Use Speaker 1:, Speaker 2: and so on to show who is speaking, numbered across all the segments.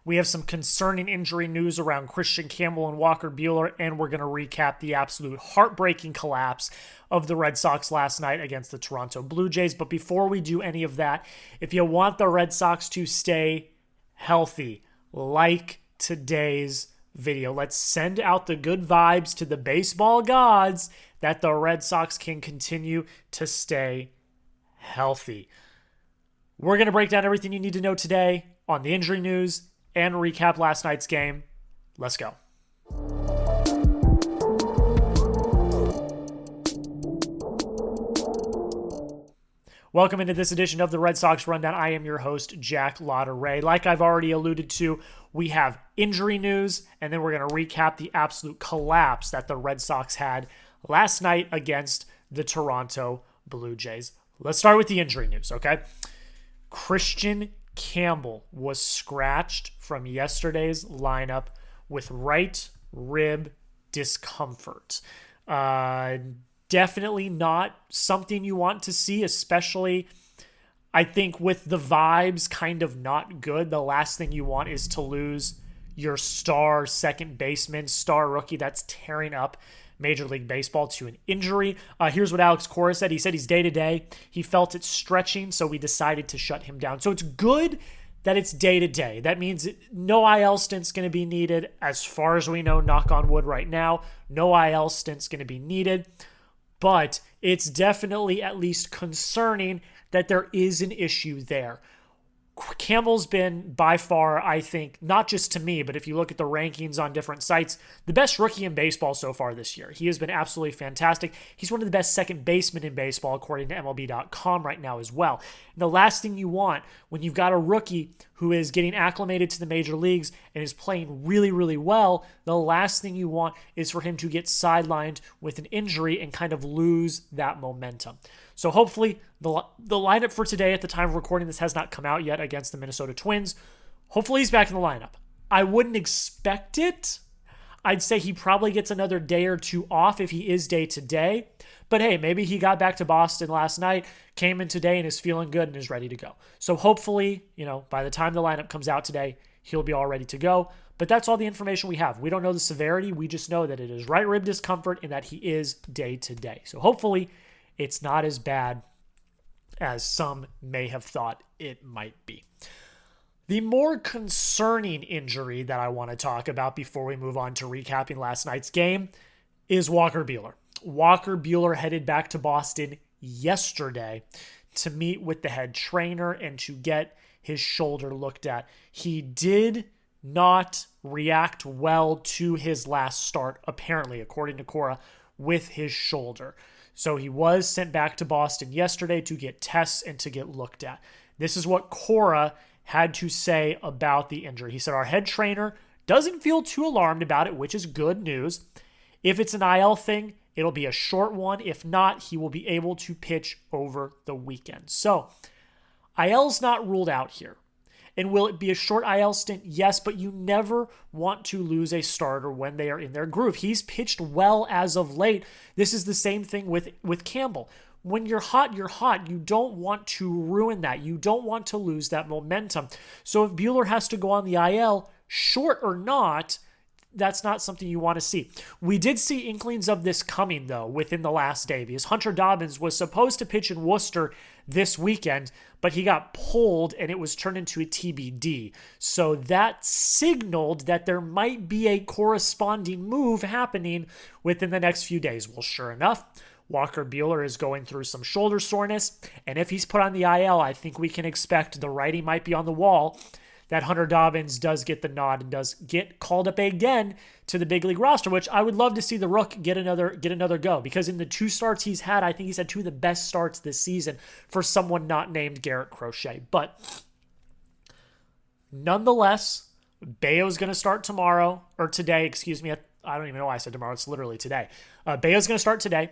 Speaker 1: We have some concerning injury news around Kristian Campbell and Walker Buehler, and we're going to recap the absolute heartbreaking collapse of the Red Sox last night against the Toronto Blue Jays. But before we do any of that, if you want the Red Sox to stay healthy, like today's video, let's send out the good vibes to the baseball gods that the Red Sox can continue to stay healthy. We're going to break down everything you need to know today on the injury news and recap last night's game. Let's go. Welcome into this edition of the Red Sox Rundown. I am your host, Jack Lauderay. Like I've already alluded to, we have injury news, and then we're going to recap the absolute collapse that the Red Sox had last night against the Toronto Blue Jays. Let's start with the injury news, okay? Kristian Campbell was scratched from yesterday's lineup with right rib discomfort. Definitely not something you want to see, especially I think with the vibes kind of not good. The last thing you want is to lose your star second baseman, star rookie that's tearing up Major League Baseball to an injury. Here's what Alex Cora said. He said he's day-to-day. He felt it stretching, so we decided to shut him down. So it's good that it's day-to-day. That means no IL stint's going to be needed. As far as we know, knock on wood right now, no IL stint's going to be needed. But it's definitely at least concerning that there is an issue there. Campbell's been by far, I think, not just to me, but if you look at the rankings on different sites, the best rookie in baseball so far this year. He has been absolutely fantastic. He's one of the best second basemen in baseball, according to MLB.com right now as well. And the last thing you want when you've got a rookie who is getting acclimated to the major leagues and is playing really, really well, the last thing you want is for him to get sidelined with an injury and kind of lose that momentum. So hopefully the lineup for today at the time of recording this has not come out yet against the Minnesota Twins. Hopefully he's back in the lineup. I wouldn't expect it. I'd say he probably gets another day or two off if he is day to day. But hey, maybe he got back to Boston last night, came in today and is feeling good and is ready to go. So hopefully, by the time the lineup comes out today, he'll be all ready to go. But that's all the information we have. We don't know the severity. We just know that it is right rib discomfort and that he is day to day. So hopefully it's not as bad as some may have thought it might be. The more concerning injury that I want to talk about before we move on to recapping last night's game is Walker Buehler. Walker Buehler headed back to Boston yesterday to meet with the head trainer and to get his shoulder looked at. He did not react well to his last start, apparently, according to Cora, with his shoulder. So he was sent back to Boston yesterday to get tests and to get looked at. This is what Cora had to say about the injury. He said, our head trainer doesn't feel too alarmed about it, which is good news. If it's an IL thing, it'll be a short one. If not, he will be able to pitch over the weekend. So IL's not ruled out here. And will it be a short IL stint? Yes, but you never want to lose a starter when they are in their groove. He's pitched well as of late. This is the same thing with Campbell. When you're hot, you're hot. You don't want to ruin that. You don't want to lose that momentum. So if Buehler has to go on the IL, short or not, that's not something you want to see. We did see inklings of this coming, though, within the last day, because Hunter Dobbins was supposed to pitch in Worcester this weekend, but he got pulled and it was turned into a TBD. So that signaled that there might be a corresponding move happening within the next few days. Well, sure enough, Walker Buehler is going through some shoulder soreness, and if he's put on the IL, I think we can expect the writing might be on the wall that Hunter Dobbins does get the nod and does get called up again to the big league roster, which I would love to see the Rook get another go, because in the two starts he's had, I think he's had two of the best starts this season for someone not named Garrett Crochet. But nonetheless, Bayo's going to start tomorrow, or today, excuse me. I don't even know why I said tomorrow. It's literally today. Bayo's going to start today.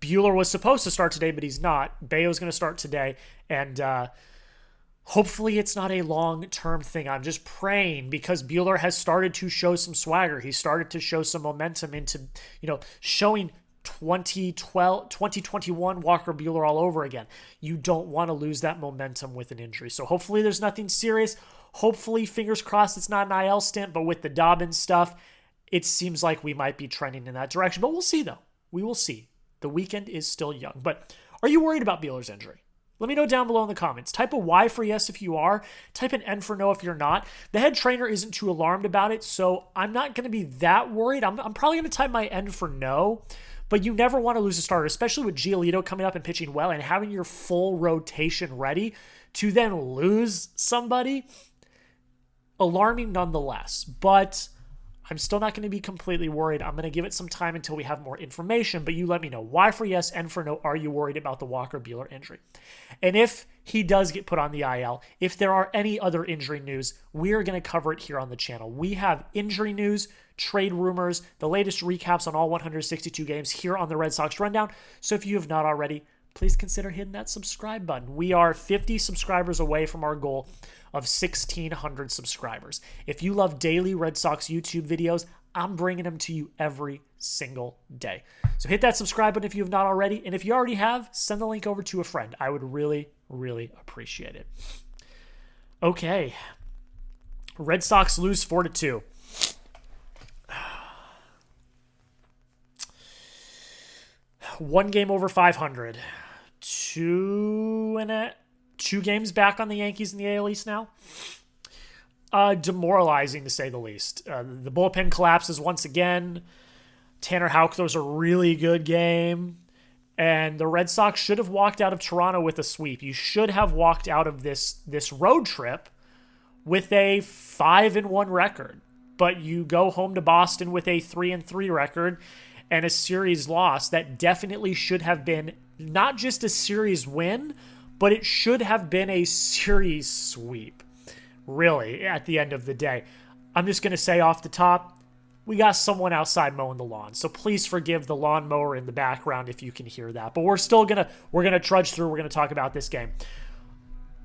Speaker 1: Buehler was supposed to start today, but he's not. Bayo's going to start today, and hopefully it's not a long-term thing. I'm just praying, because Buehler has started to show some swagger. He started to show some momentum into, showing 2021 Walker Buehler all over again. You don't want to lose that momentum with an injury. So hopefully there's nothing serious. Hopefully, fingers crossed, it's not an IL stint, but with the Dobbins stuff, it seems like we might be trending in that direction. But we'll see, though. We will see. The weekend is still young. But are you worried about Buehler's injury? Let me know down below in the comments. Type a Y for yes if you are. Type an N for no if you're not. The head trainer isn't too alarmed about it, so I'm not going to be that worried. I'm probably going to type my N for no. But you never want to lose a starter, especially with Giolito coming up and pitching well and having your full rotation ready to then lose somebody. Alarming nonetheless, but I'm still not going to be completely worried. I'm going to give it some time until we have more information, but you let me know. Y for yes, N for no. Are you worried about the Walker Buehler injury? And if he does get put on the IL, if there are any other injury news, we are going to cover it here on the channel. We have injury news, trade rumors, the latest recaps on all 162 games here on the Red Sox Rundown. So if you have not already, please consider hitting that subscribe button. We are 50 subscribers away from our goal of 1,600 subscribers. If you love daily Red Sox YouTube videos, I'm bringing them to you every single day. So hit that subscribe button if you have not already. And if you already have, send the link over to a friend. I would really, really appreciate it. Okay. Red Sox lose 4-2. One game over 500. Two games back on the Yankees in the AL East now. Demoralizing to say the least. The bullpen collapses once again. Tanner Houck throws a really good game. And the Red Sox should have walked out of Toronto with a sweep. You should have walked out of this road trip with a 5-1 record. But you go home to Boston with a 3-3 record and a series loss that definitely should have been not just a series win, but it should have been a series sweep, really, at the end of the day. I'm just going to say off the top, we got someone outside mowing the lawn, so please forgive the lawnmower in the background if you can hear that. But we're going to trudge through. We're going to talk about this game.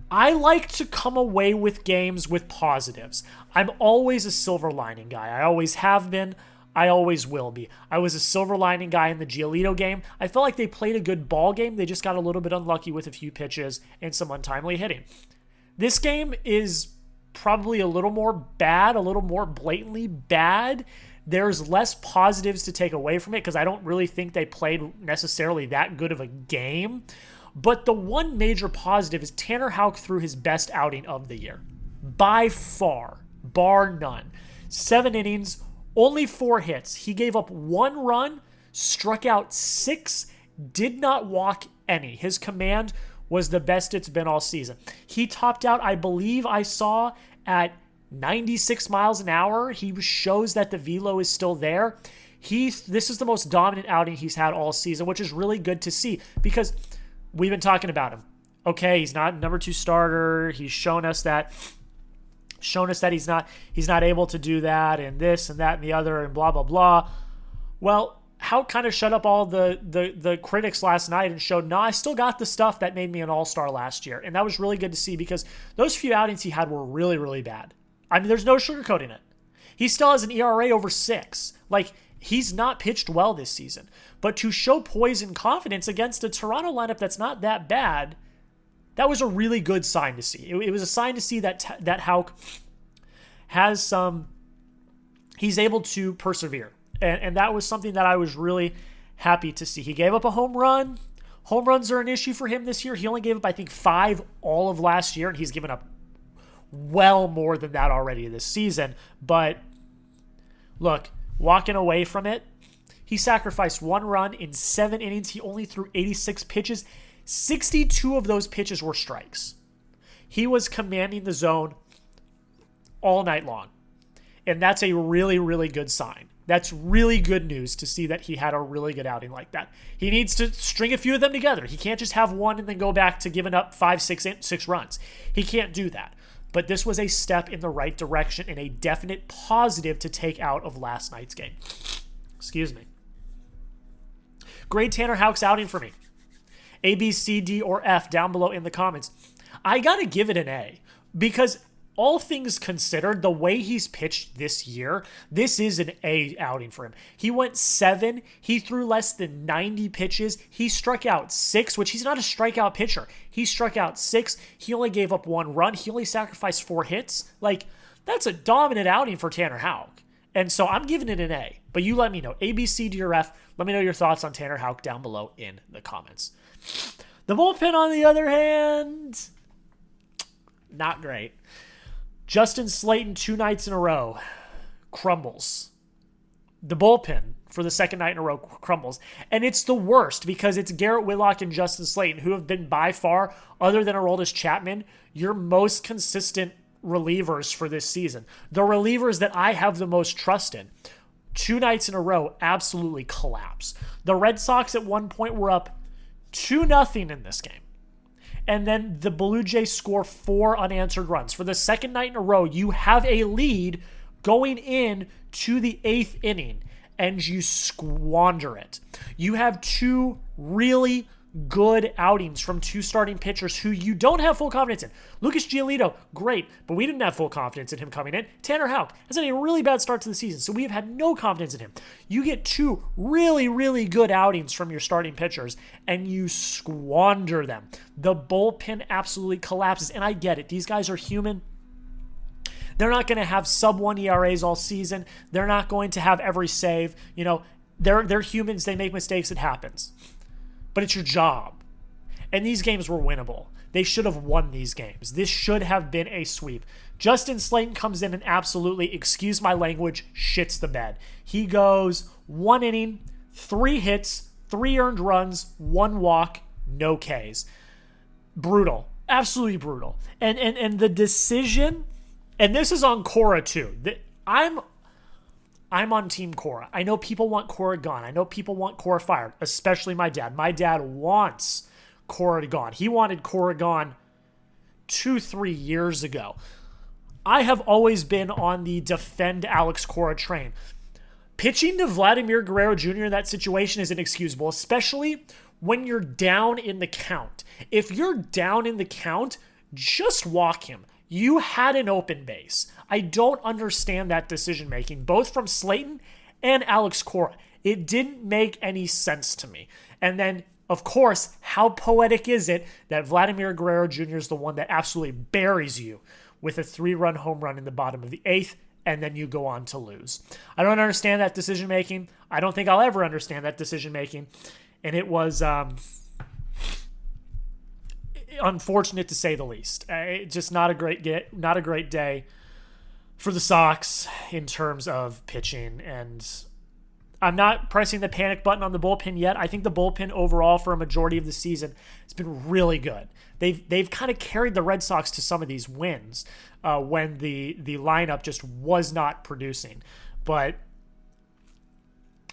Speaker 1: I like to come away with games with positives. I'm always a silver lining guy. I always have been. I always will be. I was a silver lining guy in the Giolito game. I felt like they played a good ball game. They just got a little bit unlucky with a few pitches and some untimely hitting. This game is probably a little more bad, a little more blatantly bad. There's less positives to take away from it because I don't really think they played necessarily that good of a game. But the one major positive is Tanner Houck threw his best outing of the year. By far, bar none. 7 innings, only 4 hits. He gave up 1 run, struck out 6, did not walk any. His command was the best it's been all season. He topped out, I believe I saw, at 96 miles an hour. He shows that the velo is still there. This is the most dominant outing he's had all season, which is really good to see because we've been talking about him. Okay, he's not number 2 starter. He's shown us that he's not able to do that and this and that and the other and blah, blah, blah. Well, Houck kind of shut up all the critics last night and showed, no, I still got the stuff that made me an all-star last year. And that was really good to see because those few outings he had were really, really bad. I mean, there's no sugarcoating it. He still has an ERA over 6. Like, he's not pitched well this season. But to show poise and confidence against a Toronto lineup that's not that bad, that was a really good sign to see. It was a sign to see that Houck has he's able to persevere. And that was something that I was really happy to see. He gave up a home run. Home runs are an issue for him this year. He only gave up, I think, 5 all of last year, and he's given up well more than that already this season. But look, walking away from it, he sacrificed 1 run in 7 innings. He only threw 86 pitches. 62 of those pitches were strikes. He was commanding the zone all night long. And that's a really, really good sign. That's really good news to see that he had a really good outing like that. He needs to string a few of them together. He can't just have one and then go back to giving up 6 runs. He can't do that. But this was a step in the right direction and a definite positive to take out of last night's game. Excuse me. Grade Tanner Houck's outing for me. A, B, C, D, or F down below in the comments. I got to give it an A because all things considered, the way he's pitched this year, this is an A outing for him. He went 7. He threw less than 90 pitches. He struck out 6, which he's not a strikeout pitcher. He struck out 6. He only gave up 1 run. He only sacrificed 4 hits. Like, that's a dominant outing for Tanner Houck. And so I'm giving it an A. But you let me know. A, B, C, D, or F. Let me know your thoughts on Tanner Houck down below in the comments. The bullpen, on the other hand, not great. Justin Slaten 2 nights in a row crumbles. The bullpen for the second night in a row crumbles. And it's the worst because it's Garrett Whitlock and Justin Slaten who have been by far, other than Aroldis Chapman, your most consistent relievers for this season. The relievers that I have the most trust in. 2 nights in a row absolutely collapse. The Red Sox at one point were up 2-0 in this game. And then the Blue Jays score 4 unanswered runs. For the second night in a row, you have a lead going in to the 8th inning, and you squander it. You have 2 really good outings from 2 starting pitchers who you don't have full confidence in. Lucas Giolito, great, but we didn't have full confidence in him coming in. Tanner Houck has had a really bad start to the season, so we have had no confidence in him. You get 2 really, really good outings from your starting pitchers, and you squander them. The bullpen absolutely collapses, and I get it. These guys are human. They're not going to have sub-1 ERAs all season. They're not going to have every save. You know, they're humans. They make mistakes. It happens. But it's your job. And these games were winnable. They should have won these games. This should have been a sweep. Justin Slaten comes in and absolutely, excuse my language, shits the bed. He goes 1 inning, 3 hits, 3 earned runs, 1 walk, no Ks. Brutal. Absolutely brutal. And the decision, and this is on Cora too. I'm on Team Cora. I know people want Cora gone. I know people want Cora fired, especially my dad. My dad wants Cora gone. He wanted Cora gone 2-3 years ago. I have always been on the defend Alex Cora train. Pitching to Vladimir Guerrero Jr. in that situation is inexcusable, especially when you're down in the count. If you're down in the count, just walk him. You had an open base. I don't understand that decision-making, both from Slaten and Alex Cora. It didn't make any sense to me. And then, of course, how poetic is it that Vladimir Guerrero Jr. is the one that absolutely buries you with a 3-run home run in the bottom of the 8th, and then you go on to lose. I don't understand that decision-making. I don't think I'll ever understand that decision-making. And it was unfortunate to say the least. Just not a great day for the Sox in terms of pitching. And I'm not pressing the panic button on the bullpen yet. I think the bullpen overall for a majority of the season has been really good. They've kind of carried the Red Sox to some of these wins when the lineup just was not producing. But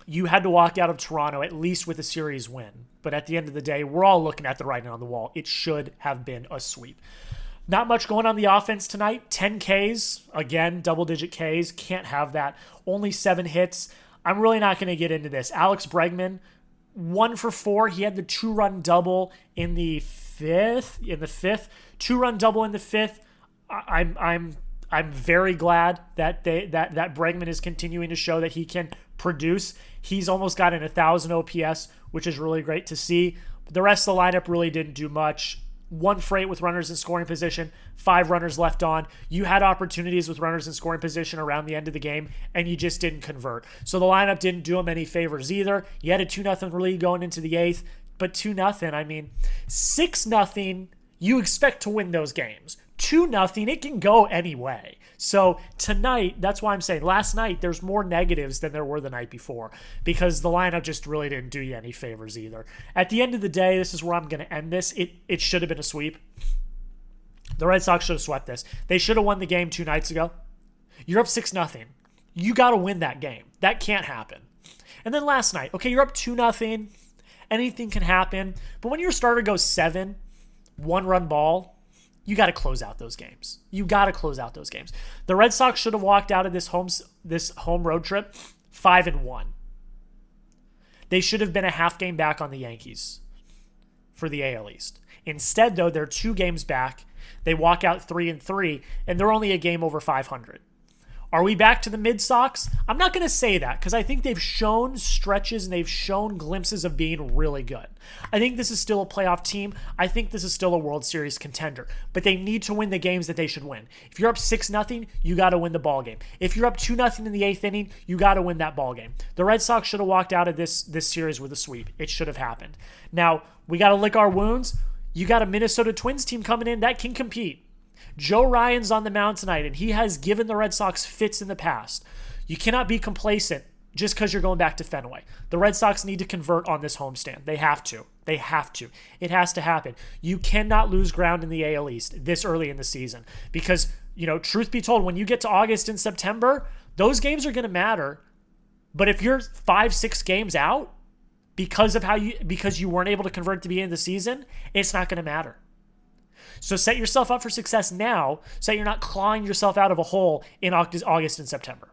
Speaker 1: you had to walk out of Toronto at least with a series win. But at the end of the day, we're all looking at the writing on the wall. It should have been a sweep. Not much going on the offense tonight. 10 Ks. Again, double-digit Ks. Can't have that. Only 7 hits. I'm really not going to get into this. Alex Bregman, 1 for 4. He had the 2-run double in the fifth. 2-run double in the 5th. I'm very glad that that Bregman is continuing to show that he can produce. He's almost got an 1,000 OPS, which is really great to see. But the rest of the lineup really didn't do much. 1 freight with runners in scoring position, 5 runners left on. You had opportunities with runners in scoring position around the end of the game, and you just didn't convert. So the lineup didn't do him any favors either. You had a 2-0 lead going into the 8th, but 2-0, I mean, 6-0, you expect to win those games. 2-0, it can go any way. So tonight, that's why I'm saying last night, there's more negatives than there were the night before because the lineup just really didn't do you any favors either. At the end of the day, this is where I'm going to end this. It should have been a sweep. The Red Sox should have swept this. They should have won the game 2 nights ago. You're up 6-0. You got to win that game. That can't happen. And then last night, okay, you're up 2-0. Anything can happen. But when your starter goes 7, 1-run ball, you got to close out those games. The Red Sox should have walked out of this home road trip 5-1. They should have been a half game back on the Yankees for the AL East. Instead, though, they're 2 games back. They walk out 3-3, and they're only a game over 500. Are we back to the mid-Sox? I'm not going to say that because I think they've shown stretches and they've shown glimpses of being really good. I think this is still a playoff team. I think this is still a World Series contender. But they need to win the games that they should win. If you're up 6-0, you got to win the ball game. If you're up 2-0 in the 8th inning, you got to win that ball game. The Red Sox should have walked out of this series with a sweep. It should have happened. Now, we got to lick our wounds. You got a Minnesota Twins team coming in that can compete. Joe Ryan's on the mound tonight, and he has given the Red Sox fits in the past. You cannot be complacent just because you're going back to Fenway. The Red Sox need to convert on this homestand. They have to. They have to. It has to happen. You cannot lose ground in the AL East this early in the season because, truth be told, when you get to August and September, those games are going to matter. But if you're 5-6 games out because you weren't able to convert at the beginning of the season, it's not going to matter. So set yourself up for success now so that you're not clawing yourself out of a hole in August and September.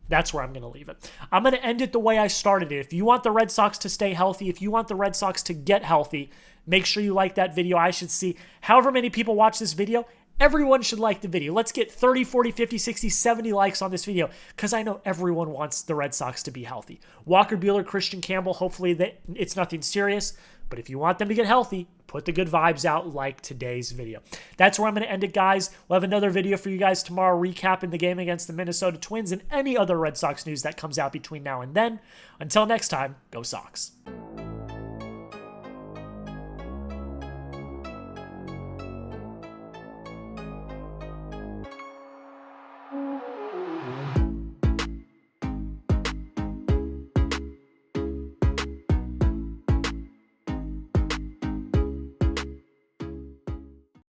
Speaker 1: That's where I'm going to leave it. I'm going to end it the way I started it. If you want the Red Sox to stay healthy, if you want the Red Sox to get healthy, make sure you like that video. I should see however many people watch this video. Everyone should like the video. Let's get 30, 40, 50, 60, 70 likes on this video because I know everyone wants the Red Sox to be healthy. Walker Buehler, Kristian Campbell, hopefully it's nothing serious. But if you want them to get healthy, put the good vibes out like today's video. That's where I'm going to end it, guys. We'll have another video for you guys tomorrow recapping the game against the Minnesota Twins and any other Red Sox news that comes out between now and then. Until next time, go Sox.